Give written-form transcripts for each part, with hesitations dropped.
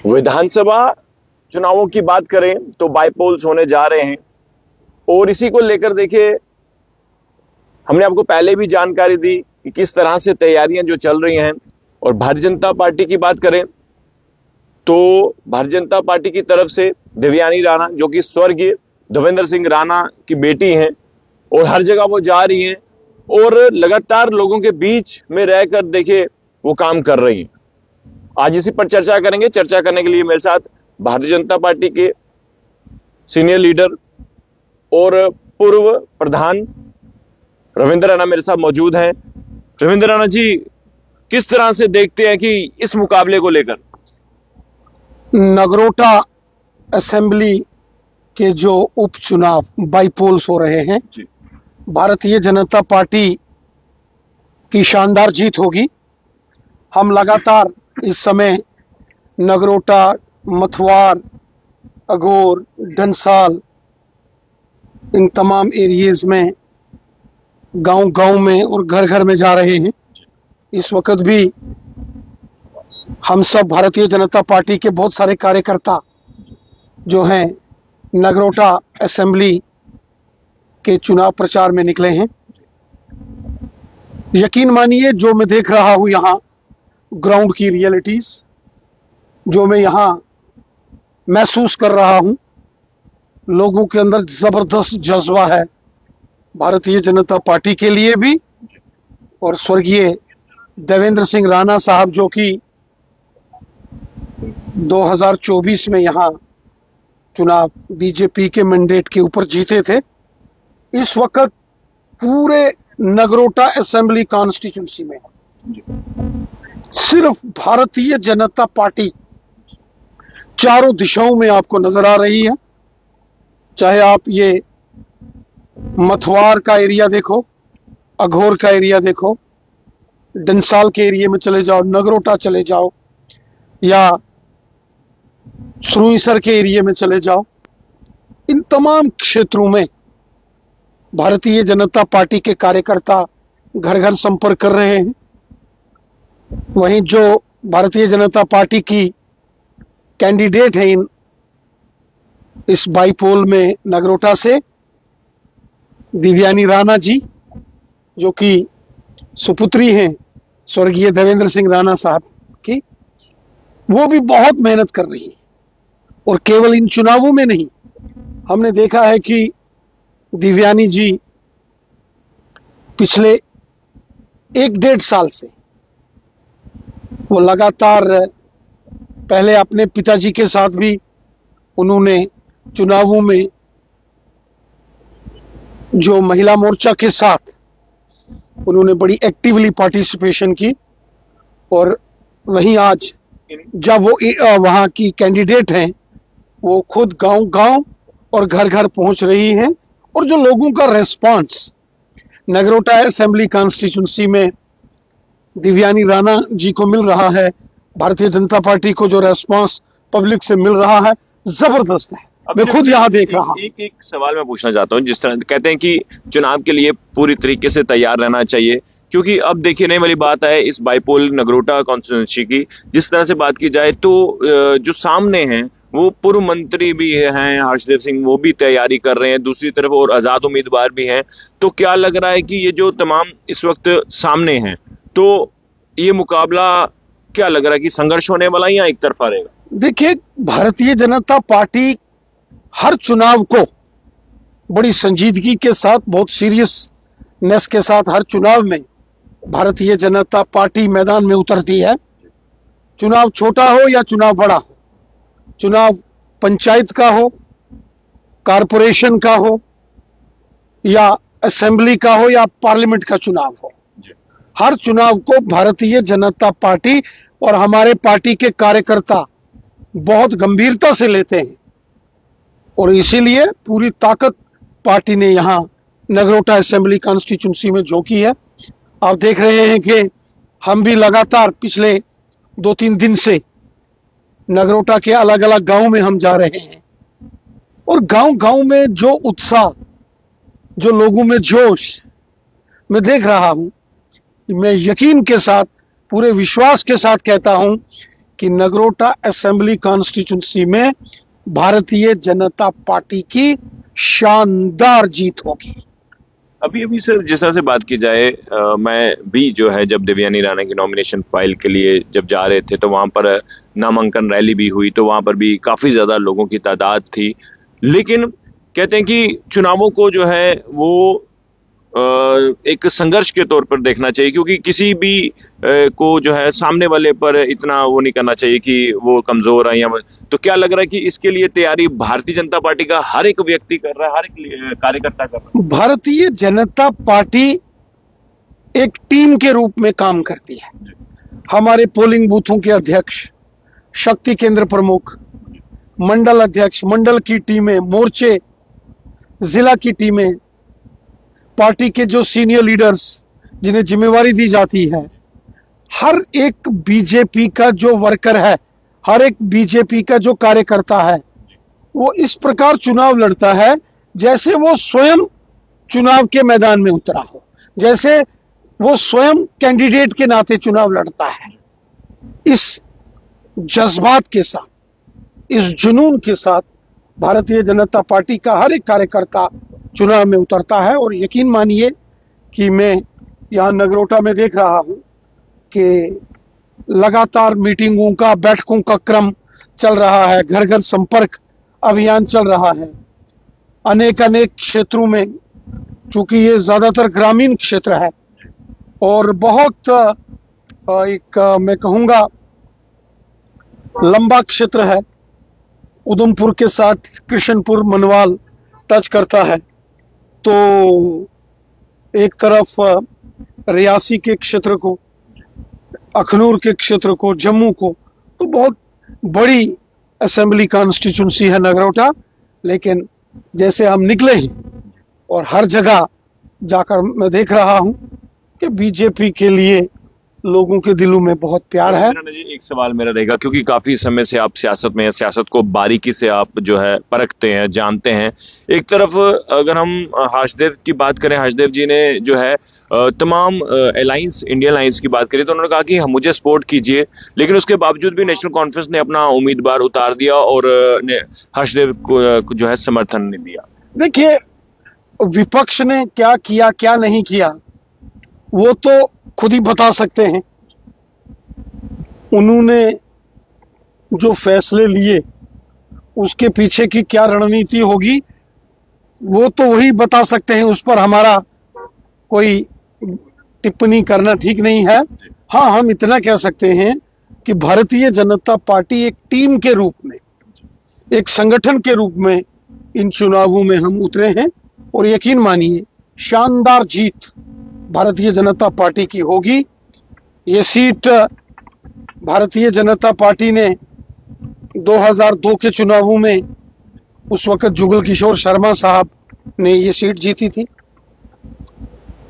विधानसभा चुनावों की बात करें तो बाईपोल्स होने जा रहे हैं और इसी को लेकर देखिए हमने आपको पहले भी जानकारी दी कि किस तरह से तैयारियां जो चल रही हैं। और भारतीय जनता पार्टी की बात करें तो भारतीय जनता पार्टी की तरफ से देवयानी राणा जो कि स्वर्गीय देवेंद्र सिंह राणा की बेटी हैं और हर जगह वो जा रही हैं और लगातार लोगों के बीच में रहकर देखिए वो काम कर रही हैं। आज इसी पर चर्चा करेंगे। चर्चा करने के लिए मेरे साथ भारतीय जनता पार्टी के सीनियर लीडर और पूर्व प्रधान रविंद्र राणा मेरे साथ मौजूद हैं। रविंद्र राणा जी, किस तरह से देखते हैं कि इस मुकाबले को लेकर? नगरोटा असेंबली के जो उपचुनाव बाईपोल्स हो रहे हैं, भारतीय जनता पार्टी की शानदार जीत होगी। हम लगातार इस समय नगरोटा, मथुआर, अघोर, डंसाल, इन तमाम एरियाज में गांव-गांव में और घर-घर में जा रहे हैं। इस वक्त भी हम सब भारतीय जनता पार्टी के बहुत सारे कार्यकर्ता जो हैं नगरोटा असेंबली के चुनाव प्रचार में निकले हैं। यकीन मानिए, जो मैं देख रहा हूं यहाँ ग्राउंड की रियलिटीज, जो मैं यहाँ महसूस कर रहा हूं, लोगों के अंदर जबरदस्त जज्बा है भारतीय जनता पार्टी के लिए भी। और स्वर्गीय देवेंद्र सिंह राणा साहब जो कि 2024 में यहाँ चुनाव बीजेपी के मैंडेट के ऊपर जीते थे, इस वक्त पूरे नगरोटा असेंबली कॉन्स्टिट्यूंसी में सिर्फ भारतीय जनता पार्टी चारों दिशाओं में आपको नजर आ रही है। चाहे आप ये मथुआर का एरिया देखो, अघोर का एरिया देखो, डंसाल के एरिया में चले जाओ, नगरोटा चले जाओ या सुरुईसर के एरिया में चले जाओ, इन तमाम क्षेत्रों में भारतीय जनता पार्टी के कार्यकर्ता घर घर संपर्क कर रहे हैं। वहीं जो भारतीय जनता पार्टी की कैंडिडेट है इस बाईपोल में नगरोटा से, देवयानी राणा जी, जो कि सुपुत्री हैं स्वर्गीय देवेंद्र सिंह राणा साहब की, वो भी बहुत मेहनत कर रही है। और केवल इन चुनावों में नहीं, हमने देखा है कि देवयानी जी पिछले 1-1.5 साल से वो लगातार, पहले अपने पिताजी के साथ भी उन्होंने चुनावों में जो महिला मोर्चा के साथ उन्होंने बड़ी एक्टिवली पार्टिसिपेशन की। और वहीं आज जब वो वहां की कैंडिडेट हैं, वो खुद गांव-गांव और घर-घर पहुंच रही हैं। और जो लोगों का रेस्पॉन्स नगरोटा असेंबली कॉन्स्टिट्यूंसी में देवयानी राणा जी को मिल रहा है, भारतीय जनता पार्टी को जो रेस्पॉन्स पब्लिक से मिल रहा है, जबरदस्त है। मैं खुद यहाँ देख रहा हूँ। एक सवाल मैं पूछना चाहता हूँ। जिस तरह कहते हैं कि चुनाव के लिए पूरी तरीके से तैयार रहना चाहिए, क्योंकि अब देखिए नई वाली बात है इस बाईपोल नगरोटा कॉन्स्टिट्यूंसी की। जिस तरह से बात की जाए तो जो सामने हैं वो पूर्व मंत्री भी हैं हर्षदेव सिंह, वो भी तैयारी कर रहे हैं, दूसरी तरफ और आजाद उम्मीदवार भी हैं। तो क्या लग रहा है कि ये जो तमाम इस वक्त सामने हैं, तो ये मुकाबला क्या लग रहा है कि संघर्ष होने वाला या एक तरफा रहेगा? देखिए, भारतीय जनता पार्टी हर चुनाव को बड़ी संजीदगी के साथ, बहुत सीरियसनेस के साथ हर चुनाव में भारतीय जनता पार्टी मैदान में उतरती है। चुनाव छोटा हो या चुनाव बड़ा हो, चुनाव पंचायत का हो, कारपोरेशन का हो या असेंबली का हो या पार्लियामेंट का चुनाव हो, हर चुनाव को भारतीय जनता पार्टी और हमारे पार्टी के कार्यकर्ता बहुत गंभीरता से लेते हैं। और इसीलिए पूरी ताकत पार्टी ने यहां नगरोटा असेंबली कॉन्स्टिट्यूंसी में झोंकी है। आप देख रहे हैं कि हम भी लगातार पिछले 2-3 दिन से नगरोटा के अलग अलग गांव में हम जा रहे हैं। और गांव-गांव में जो उत्साह, जो लोगों में जोश मैं देख रहा हूं, मैं यकीन के साथ, पूरे विश्वास के साथ कहता हूं कि नगरोटा असेंबली कॉन्स्टिट्यूंसी में भारतीय जनता पार्टी की शानदार जीत होगी। अभी अभी सर जिस तरह से बात की जाए, मैं भी जो है जब देवयानी राणा की नॉमिनेशन फाइल के लिए जब जा रहे थे तो वहां पर नामांकन रैली भी हुई, तो वहां पर भी काफी ज्यादा लोगों की तादाद थी। लेकिन कहते हैं कि चुनावों को जो है वो एक संघर्ष के तौर पर देखना चाहिए, क्योंकि किसी भी को जो है सामने वाले पर इतना वो नहीं करना चाहिए कि वो कमजोर है या तो क्या लग रहा है कि इसके लिए तैयारी भारतीय जनता पार्टी का हर एक व्यक्ति कर रहा है, हर एक कार्यकर्ता कर रहा है? भारतीय जनता पार्टी एक टीम के रूप में काम करती है। हमारे पोलिंग बूथों के अध्यक्ष, शक्ति केंद्र प्रमुख, मंडल अध्यक्ष, मंडल की टीमें, मोर्चे, जिला की टीमें, पार्टी के जो सीनियर लीडर्स जिन्हें जिम्मेवारी दी जाती है, हर एक बीजेपी का जो वर्कर है, हर एक बीजेपी का जो कार्यकर्ता है, वो इस प्रकार चुनाव लड़ता है जैसे वो स्वयं चुनाव के मैदान में उतरा हो, जैसे वो स्वयं कैंडिडेट के नाते चुनाव लड़ता है। इस जज्बात के साथ, इस जुनून के साथ भारतीय जनता पार्टी का हर एक कार्यकर्ता चुनाव में उतरता है। और यकीन मानिए कि मैं यहां नगरोटा में देख रहा हूं कि लगातार मीटिंगों का, बैठकों का क्रम चल रहा है, घर घर संपर्क अभियान चल रहा है। अनेक क्षेत्रों में, चूंकि ये ज्यादातर ग्रामीण क्षेत्र है और बहुत मैं कहूंगा लंबा क्षेत्र है, उधमपुर के साथ कृष्णपुर, मनवाल टच करता है, तो एक तरफ रियासी के क्षेत्र को, अखनूर के क्षेत्र को, जम्मू को, तो बहुत बड़ी असेंबली कॉन्स्टिट्यूंसी है नगरोटा। लेकिन जैसे हम निकले हैं और हर जगह जाकर मैं देख रहा हूं कि बीजेपी के लिए लोगों के दिलों में बहुत प्यार है। एक सवाल मेरा रहेगा, क्योंकि काफी समय से आप सियासत में, सियासत को बारीकी से आप जो है परखते हैं, जानते हैं। एक तरफ अगर हम हर्षदेव की बात करें, हर्षदेव जी ने जो है तमाम अलायंस, इंडियन अलायंस की बात करी तो उन्होंने कहा कि हम मुझे सपोर्ट कीजिए, लेकिन उसके बावजूद भी नेशनल कॉन्फ्रेंस ने अपना उम्मीदवार उतार दिया और हर्षदेव को जो है समर्थन नहीं दिया। देखिए, विपक्ष ने क्या किया, क्या नहीं किया, वो तो खुद ही बता सकते हैं। उन्होंने जो फैसले लिए उसके पीछे की क्या रणनीति होगी वो तो वही बता सकते हैं, उस पर हमारा कोई टिप्पणी करना ठीक नहीं है। हाँ, हम इतना कह सकते हैं कि भारतीय जनता पार्टी एक टीम के रूप में, एक संगठन के रूप में इन चुनावों में हम उतरे हैं और यकीन मानिए शानदार जीत भारतीय जनता पार्टी की होगी। ये सीट भारतीय जनता पार्टी ने 2002 के चुनावों में उस वक्त जुगल किशोर शर्मा साहब ने ये सीट जीती थी।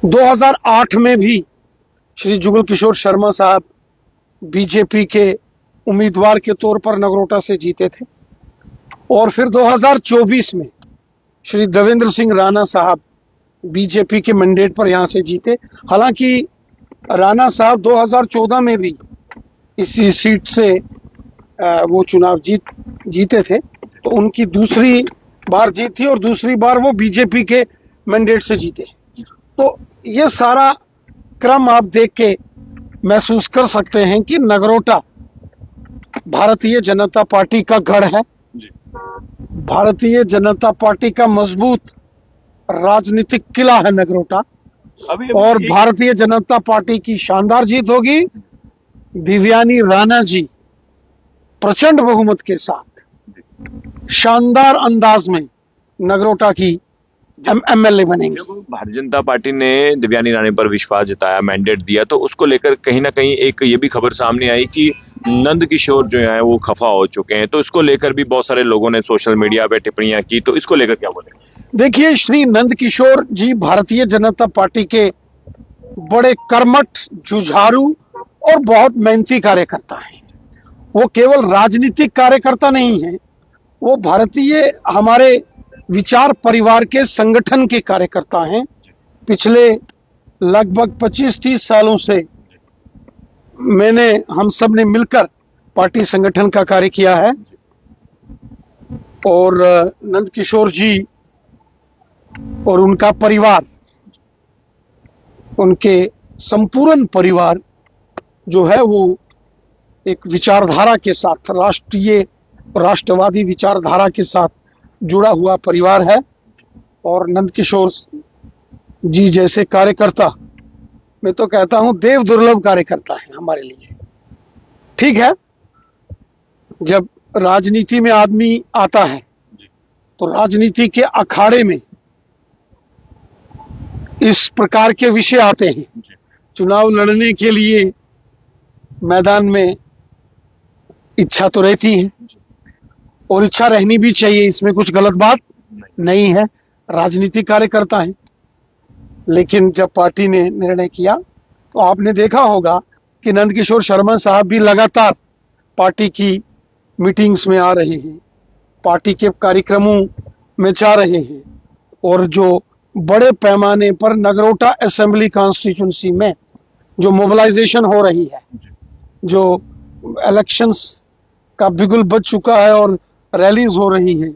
2008 में भी श्री जुगल किशोर शर्मा साहब बीजेपी के उम्मीदवार के तौर पर नगरोटा से जीते थे और फिर 2024 में श्री देवेंद्र सिंह राणा साहब बीजेपी के मैंडेट पर यहां से जीते। हालांकि राणा साहब 2014 में भी इसी सीट से वो चुनाव जीते थे, तो उनकी दूसरी बार जीत थी और दूसरी बार वो बीजेपी के मैंडेट से जीते। तो ये सारा क्रम आप देख के महसूस कर सकते हैं कि नगरोटा भारतीय जनता पार्टी का गढ़ है, भारतीय जनता पार्टी का मजबूत राजनीतिक किला है नगरोटा। और भारतीय जनता पार्टी की शानदार जीत होगी। देवयानी राणा जी प्रचंड बहुमत के साथ शानदार अंदाज में नगरोटा की एमएलए बनेंगे। जब भारतीय जनता पार्टी ने देवयानी राणा पर विश्वास जताया, मैंडेट दिया, तो उसको लेकर कहीं ना कहीं एक ये भी खबर सामने आई कि नंद किशोर जो है वो खफा हो चुके हैं, तो इसको लेकर भी बहुत सारे लोगों ने सोशल मीडिया पे टिप्पणियां की, तो इसको लेकर क्या बोले? देखिए, श्री नंद किशोर जी भारतीय जनता पार्टी के बड़े कर्मठ, जुझारू और बहुत मेहनती कार्यकर्ता हैं। वो केवल राजनीतिक कार्यकर्ता नहीं है, वो भारतीय हमारे विचार परिवार के संगठन के कार्यकर्ता हैं। पिछले लगभग 25-30 सालों से हम सब ने मिलकर पार्टी संगठन का कार्य किया है और नंद किशोर जी और उनका परिवार, उनके संपूर्ण परिवार जो है वो एक विचारधारा के साथ, राष्ट्रवादी विचारधारा के साथ जुड़ा हुआ परिवार है। और नंद किशोर जी जैसे कार्यकर्ता, मैं तो कहता हूं देव दुर्लभ कार्यकर्ता है हमारे लिए। ठीक है, जब राजनीति में आदमी आता है तो राजनीति के अखाड़े में इस प्रकार के विषय आते हैं। चुनाव लड़ने के लिए मैदान में इच्छा तो रहती है और इच्छा रहनी भी चाहिए, इसमें कुछ गलत बात नहीं है, राजनीतिक कार्यकर्ता है। लेकिन जब पार्टी ने निर्णय किया तो आपने देखा होगा कि नंदकिशोर शर्मा साहब भी लगातार पार्टी की मीटिंग्स में आ रहे हैं, पार्टी के कार्यक्रमों में जा रहे हैं और जो बड़े पैमाने पर नगरोटा असेंबली कॉन्स्टिट्यूंसी में जो मोबिलाइजेशन हो रही है, जो इलेक्शंस का बिगुल बज चुका है और रैलीज हो रही है,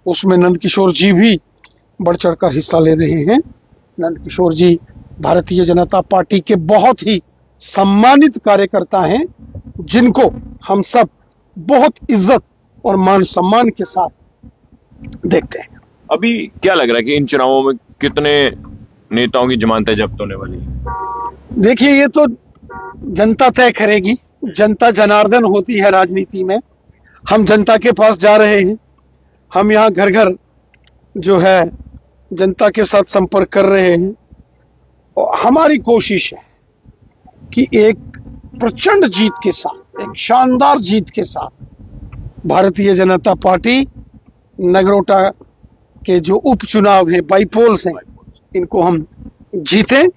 उसमें नंदकिशोर जी भी बढ़ चढ़कर हिस्सा ले रहे हैं। नंदकिशोर जी भारतीय जनता पार्टी के बहुत ही सम्मानित कार्यकर्ता हैं, जिनको हम सब बहुत इज्जत और मान सम्मान के साथ देखते हैं। अभी क्या लग रहा है कि इन चुनावों में कितने नेताओं की जमानतें जब्त होने वाली है? देखिए, ये तो जनता तय करेगी। जनता जनार्दन होती है राजनीति में। हम जनता के पास जा रहे हैं, हम यहाँ घर घर जो है जनता के साथ संपर्क कर रहे हैं और हमारी कोशिश है कि एक प्रचंड जीत के साथ, एक शानदार जीत के साथ भारतीय जनता पार्टी नगरोटा के जो उपचुनाव है, बाईपोल्स हैं, इनको हम जीतें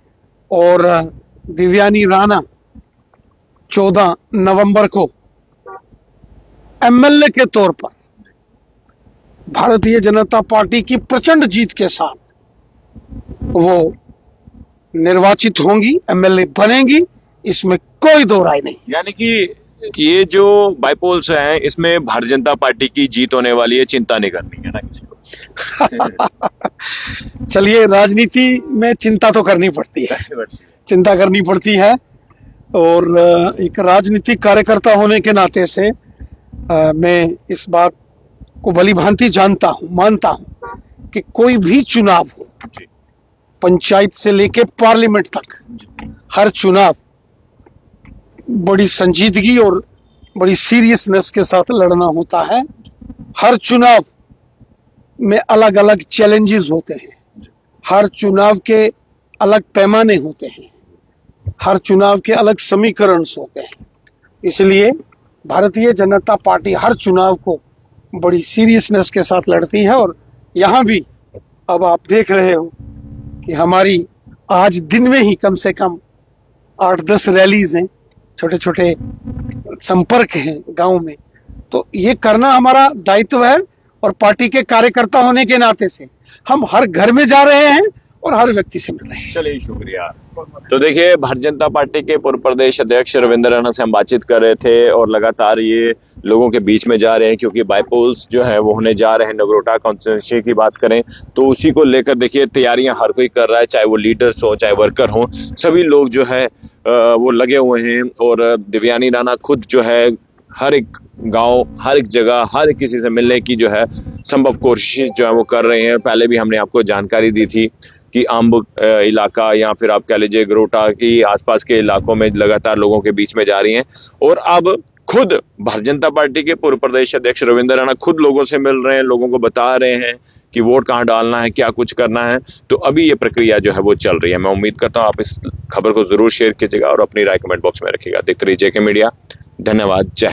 और दिव्यानी राणा 14 नवंबर को एमएलए के तौर पर भारतीय जनता पार्टी की प्रचंड जीत के साथ वो निर्वाचित होंगी, एमएलए बनेंगी, इसमें कोई दो राय नहीं। यानी कि ये जो बाईपोल्स हैं, इसमें भारतीय जनता पार्टी की जीत होने वाली है, चिंता नहीं करनी है ना किसी को। चलिए, राजनीति में चिंता तो करनी पड़ती है, चिंता करनी पड़ती है और एक राजनीतिक कार्यकर्ता होने के नाते से मैं इस बात को भली भांति जानता हूं, मानता हूं कि कोई भी चुनाव हो, पंचायत से लेके पार्लियामेंट तक, हर चुनाव बड़ी संजीदगी और बड़ी सीरियसनेस के साथ लड़ना होता है। हर चुनाव में अलग अलग चैलेंजेस होते हैं, हर चुनाव के अलग पैमाने होते हैं, हर चुनाव के अलग समीकरण होते हैं। इसलिए भारतीय जनता पार्टी हर चुनाव को बड़ी सीरियसनेस के साथ लड़ती है और यहां भी अब आप देख रहे हो कि हमारी आज दिन में ही कम से कम 8-10 रैलीज हैं, छोटे छोटे संपर्क हैं गांव में। तो ये करना हमारा दायित्व है और पार्टी के कार्यकर्ता होने के नाते से हम हर घर में जा रहे हैं और हर व्यक्ति से मिल रहे हैं। चलिए, शुक्रिया। तो देखिए, भारतीय जनता पार्टी के पूर्व प्रदेश अध्यक्ष रविंद्र राणा से हम बातचीत कर रहे थे और लगातार ये लोगों के बीच में जा रहे हैं, क्योंकि बाईपोल्स जो है वो होने जा रहे हैं। नगरोटा कॉन्स्टिट्यूंसी की बात करें तो उसी को लेकर देखिए तैयारियां हर कोई कर रहा है, चाहे वो लीडर्स हो, चाहे वर्कर हो, सभी लोग जो है वो लगे हुए हैं। और दिव्यानी राणा खुद जो है हर एक गांव, हर एक जगह, हर एक किसी से मिलने की जो है संभव कोशिश जो है वो कर रहे हैं। पहले भी हमने आपको जानकारी दी थी कि अम्ब इलाका या फिर आप कह लीजिए गरोटा की आसपास के इलाकों में लगातार लोगों के बीच में जा रही हैं। और अब खुद भारतीय जनता पार्टी के पूर्व प्रदेश अध्यक्ष रविंद्र राणा खुद लोगों से मिल रहे हैं, लोगों को बता रहे हैं कि वोट कहां डालना है, क्या कुछ करना है। तो अभी ये प्रक्रिया जो है वो चल रही है। मैं उम्मीद करता हूं आप इस खबर को जरूर शेयर कीजिएगा और अपनी राय कमेंट बॉक्स में रखिएगा। देखते रहिए जेके मीडिया। धन्यवाद। जय